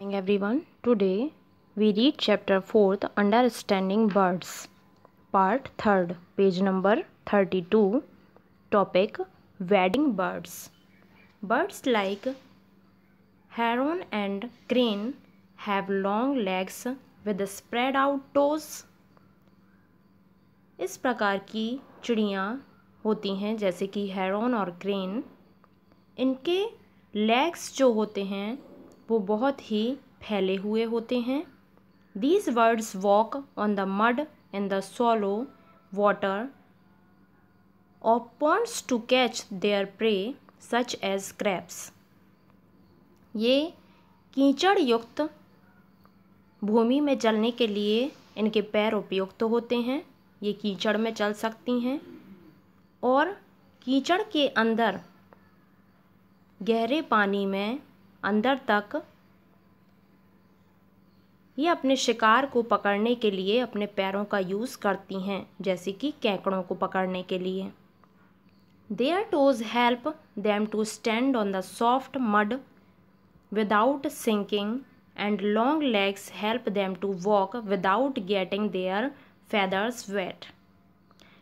Morning everyone. Today we read chapter 4th Understanding Birds, part 3rd, page number 32. Topic Wading birds. Birds like heron and crane have long legs with spread out toes. इस प्रकार की चिड़ियाँ होती हैं जैसे कि heron और crane. इनके लेग्स जो होते हैं वो बहुत ही फैले हुए होते हैं। These birds walk on the mud in the shallow water of ponds to catch their prey such as crabs. ये कीचड़ युक्त भूमि में चलने के लिए इनके पैर उपयुक्त होते हैं। ये कीचड़ में चल सकती हैं और कीचड़ के अंदर गहरे पानी में अंदर तक ये अपने शिकार को पकड़ने के लिए अपने पैरों का यूज़ करती हैं, जैसे कि केकड़ों को पकड़ने के लिए। Their toes help them to stand on the soft mud without sinking and long legs help them to walk without getting their feathers wet.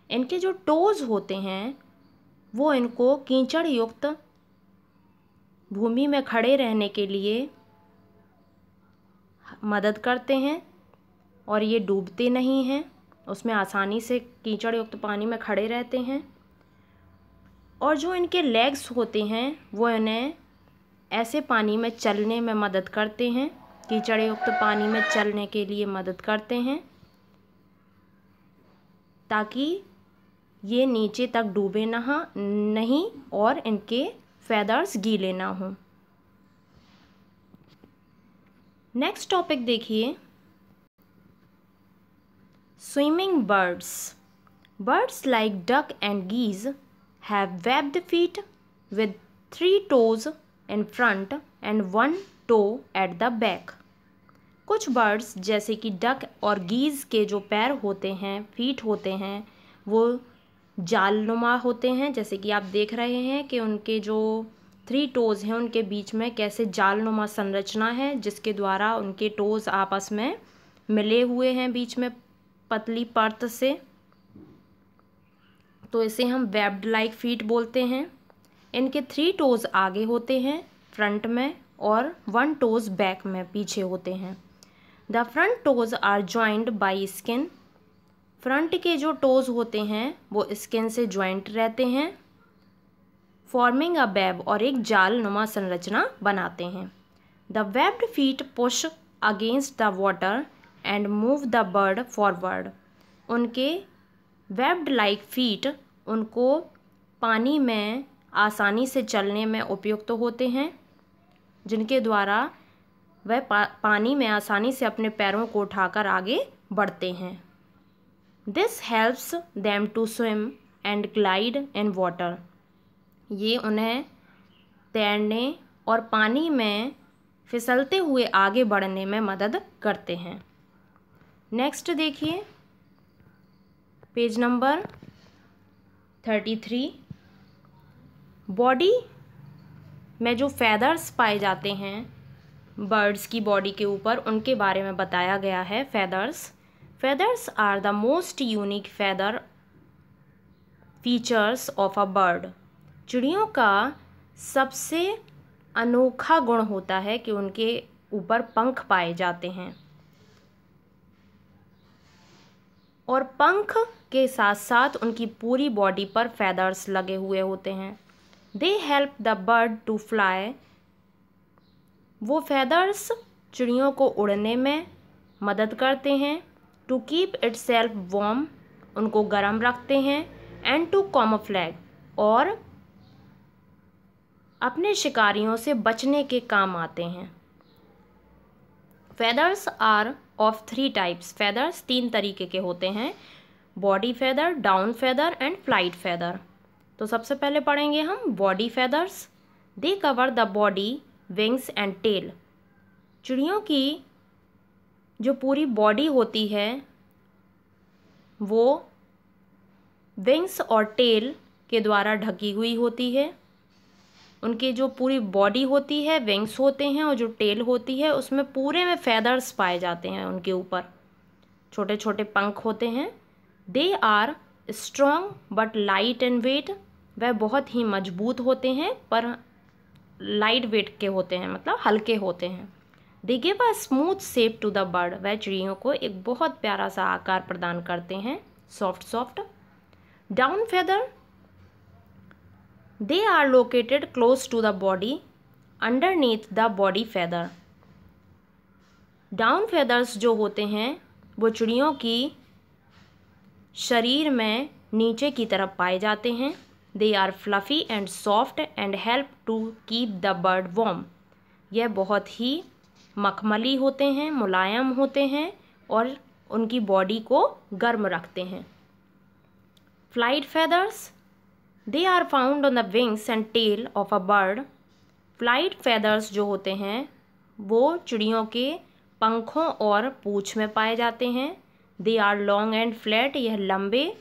इनके जो टोज़ होते हैं वो इनको कीचड़ युक्त भूमि में खड़े रहने के लिए मदद करते हैं और ये डूबते नहीं हैं, उसमें आसानी से कीचड़ युक्त पानी में खड़े रहते हैं। और जो इनके लेग्स होते हैं वो इन्हें ऐसे पानी में चलने में मदद करते हैं, कीचड़ युक्त पानी में चलने के लिए मदद करते हैं ताकि ये नीचे तक डूबे नहीं और इनके फेदर्स गीले ना हों। नेक्स्ट टॉपिक देखिए, swimming birds. Birds like duck and geese have webbed feet with 3 toes in front and 1 toe at the back. कुछ बर्ड्स जैसे कि डक और गीज़ के जो पैर होते हैं, फीट होते हैं, वो जालनुमा होते हैं। जैसे कि आप देख रहे हैं कि उनके जो 3 टोज़ हैं उनके बीच में कैसे जालनुमा संरचना है, जिसके द्वारा उनके टोज़ आपस में मिले हुए हैं बीच में पतली परत से। तो इसे हम वेब्ड लाइक फीट बोलते हैं। इनके 3 टोज़ आगे होते हैं फ्रंट में और 1 टोज़ बैक में पीछे होते हैं। The front toes are joined by skin. Front के जो टोज़ होते हैं वो स्किन से जॉइंट रहते हैं, फॉर्मिंग अ वेब और एक जाल नुमा संरचना बनाते हैं। The webbed feet push against the water and move the bird forward. उनके वेब्ड लाइक फीट उनको पानी में आसानी से चलने में उपयुक्त होते हैं, जिनके द्वारा वह पानी में आसानी से अपने पैरों को उठाकर आगे बढ़ते हैं। This helps them to swim and glide in water. ये उन्हें तैरने और पानी में फिसलते हुए आगे बढ़ने में मदद करते हैं। नेक्स्ट देखिए, पेज नंबर 33. बॉडी में जो फेदर्स पाए जाते हैं बर्ड्स की बॉडी के ऊपर, उनके बारे में बताया गया है। Feathers are the most unique feather features of a bird. चिड़ियों का सबसे अनोखा गुण होता है कि उनके ऊपर पंख पाए जाते हैं और पंख के साथ साथ उनकी पूरी बॉडी पर फेदर्स लगे हुए होते हैं। They help the bird to fly. वो फेदर्स चिड़ियों को उड़ने में मदद करते हैं। To keep itself warm, उनको गर्म रखते हैं। एंड टू कैमोफ्लेज, और अपने शिकारियों से बचने के काम आते हैं। Feathers are of 3 types. Feathers 3 तरीके के होते हैं, body feather, down feather and flight feather. तो सबसे पहले पढ़ेंगे हम body feathers. They cover the body, wings and tail. चिड़ियों की जो पूरी बॉडी होती है वो विंग्स और टेल के द्वारा ढकी हुई होती है। उनकी जो पूरी बॉडी होती है, विंग्स होते हैं, और जो टेल होती है उसमें पूरे में फेदर्स पाए जाते हैं, उनके ऊपर छोटे छोटे पंख होते हैं। They are strong but light in weight, वह बहुत ही मजबूत होते हैं पर लाइट वेट के होते हैं, मतलब हल्के होते हैं। They give a smooth shape to the bird, वह चिड़ियों को एक बहुत प्यारा सा आकार प्रदान करते हैं, soft soft. Down feather, they are located close to the body underneath the body feather. Down feathers जो होते हैं वो चिड़ियों की शरीर में नीचे की तरफ पाए जाते हैं। They are fluffy and soft and help to keep the bird warm, यह बहुत ही मखमली होते हैं, मुलायम होते हैं और उनकी बॉडी को गर्म रखते हैं। Flight feathers, they are found on the wings and tail of a bird. Flight feathers जो होते हैं वो चिड़ियों के पंखों और पूँछ में पाए जाते हैं। They are long and flat, यह लंबे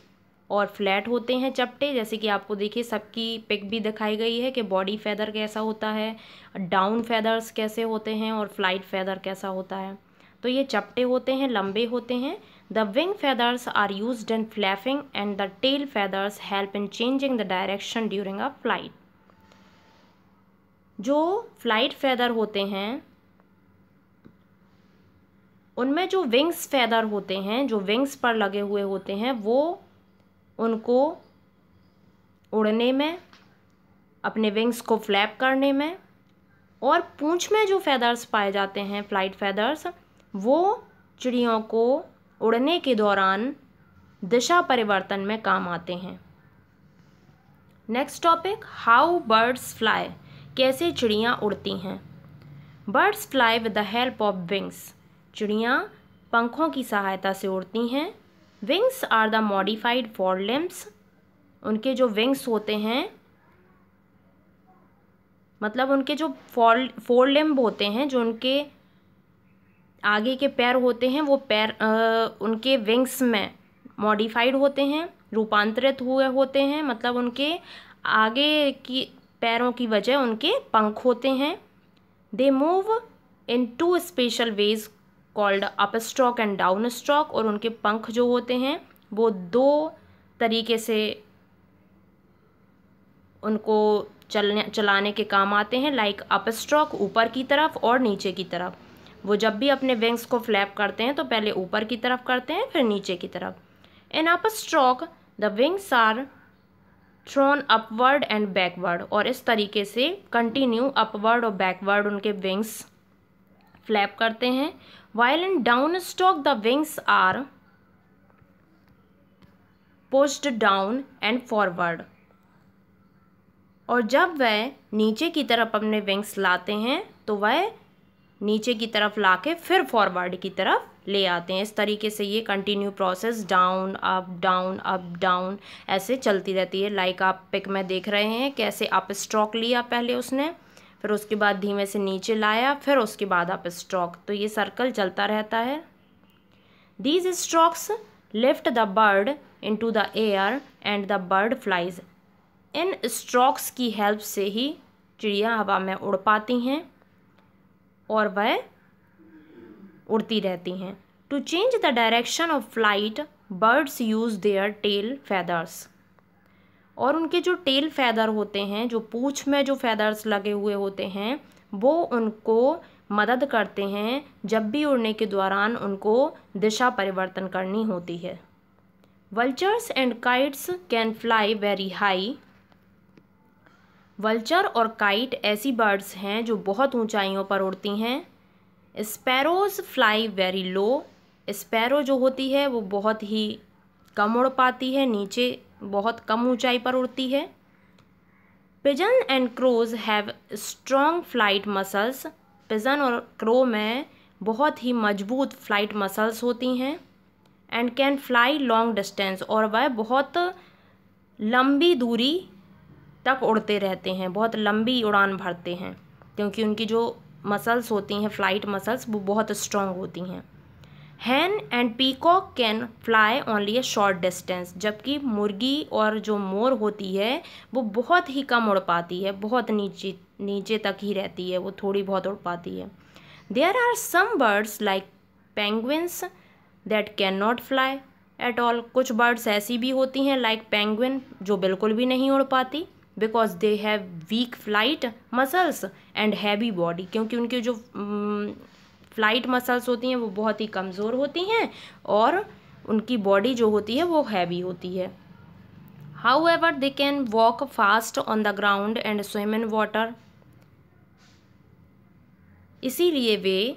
और फ्लैट होते हैं, चपटे। जैसे कि आपको देखिए सबकी पिक भी दिखाई गई है कि बॉडी फेदर कैसा होता है, डाउन फेदर्स कैसे होते हैं और फ्लाइट फेदर कैसा होता है। तो ये चपटे होते हैं, लंबे होते हैं। The wing feathers are used in flapping and the tail feathers help in changing the direction during a flight. जो फ्लाइट फेदर होते हैं उनमें जो विंग्स फेदर होते हैं, जो विंग्स पर लगे हुए होते हैं, वो उनको उड़ने में, अपने विंग्स को फ्लैप करने में, और पूँछ में जो फेदर्स पाए जाते हैं फ्लाइट फेदर्स, वो चिड़ियों को उड़ने के दौरान दिशा परिवर्तन में काम आते हैं। Next topic, how birds fly, कैसे चिड़ियाँ उड़ती हैं। Birds fly with the help of wings, चिड़ियाँ पंखों की सहायता से उड़ती हैं। Wings are the modified fore limbs, उनके जो विंग्स होते हैं मतलब उनके जो फोर लिम्ब होते हैं, जो उनके आगे के पैर होते हैं, वो पैर उनके विंग्स में मॉडिफाइड होते हैं, रूपांतरित हुए होते हैं, मतलब उनके आगे की पैरों की वजह उनके पंख होते हैं। They move in two special ways called upstroke and downstroke, और उनके पंख जो होते हैं वो दो तरीके से उनको चलाने के काम आते हैं, लाइक अप स्ट्रोक ऊपर की तरफ और नीचे की तरफ। वो जब भी अपने विंग्स को फ्लैप करते हैं तो पहले ऊपर की तरफ करते हैं, फिर नीचे की तरफ। In upstroke the wings are thrown upward and backward, और इस तरीके से कंटिन्यू अपवर्ड और बैकवर्ड उनके विंग्स फ्लैप करते हैं। While in downstroke the wings are pushed down and forward, और जब वह नीचे की तरफ अपने विंग्स लाते हैं तो वह नीचे की तरफ लाके फिर फॉरवर्ड की तरफ ले आते हैं। इस तरीके से ये continue process down up down ऐसे चलती रहती है। लाइक आप पिक में देख रहे हैं कैसे अप स्ट्रोक लिया पहले उसने, फिर उसके बाद धीमे से नीचे लाया, फिर उसके बाद अप स्ट्रोक, तो ये सर्कल चलता रहता है। These strokes lift the bird into the air and the bird flies, in strokes की हेल्प से ही चिड़िया हवा में उड़ पाती हैं और वह उड़ती रहती हैं। To change the direction of flight birds use their tail feathers, और उनके जो टेल फेदर होते हैं, जो पूँछ में जो फेदर्स लगे हुए होते हैं, वो उनको मदद करते हैं जब भी उड़ने के दौरान उनको दिशा परिवर्तन करनी होती है। Vultures and kites can fly very high, vulture और काइट ऐसी बर्ड्स हैं जो बहुत ऊंचाइयों पर उड़ती हैं। Sparrows fly very low, sparrow जो होती है वो बहुत ही कम उड़ पाती है, नीचे बहुत कम ऊंचाई पर उड़ती है। Pigeon and crows have strong flight muscles, pigeon और क्रो में बहुत ही मजबूत फ्लाइट मसल्स होती हैं। And can fly long distance, और वह बहुत लंबी दूरी तक उड़ते रहते हैं, बहुत लंबी उड़ान भरते हैं, क्योंकि उनकी जो मसल्स होती हैं फ्लाइट मसल्स वो बहुत स्ट्रॉन्ग होती हैं। हैन and peacock can fly only a short distance, जबकि मुर्गी और जो मोर होती है वो बहुत ही कम उड़ पाती है, बहुत नीचे नीचे तक ही रहती है, वो थोड़ी बहुत उड़ पाती है। There are some birds like penguins that can not fly at all, कुछ बर्ड्स ऐसी भी होती हैं लाइक पेंगुइन जो बिल्कुल भी नहीं उड़ पाती, because they have week flight muscles and heavy body, क्योंकि उनकी जो फ्लाइट मसल्स होती हैं वो बहुत ही कमज़ोर होती हैं और उनकी बॉडी जो होती है वो हैवी होती है। However they can walk fast on the ground and swim in water, इसीलिए वे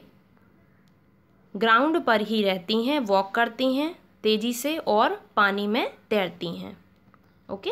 ग्राउंड पर ही रहती हैं, वॉक करती हैं तेज़ी से और पानी में तैरती हैं। ओके।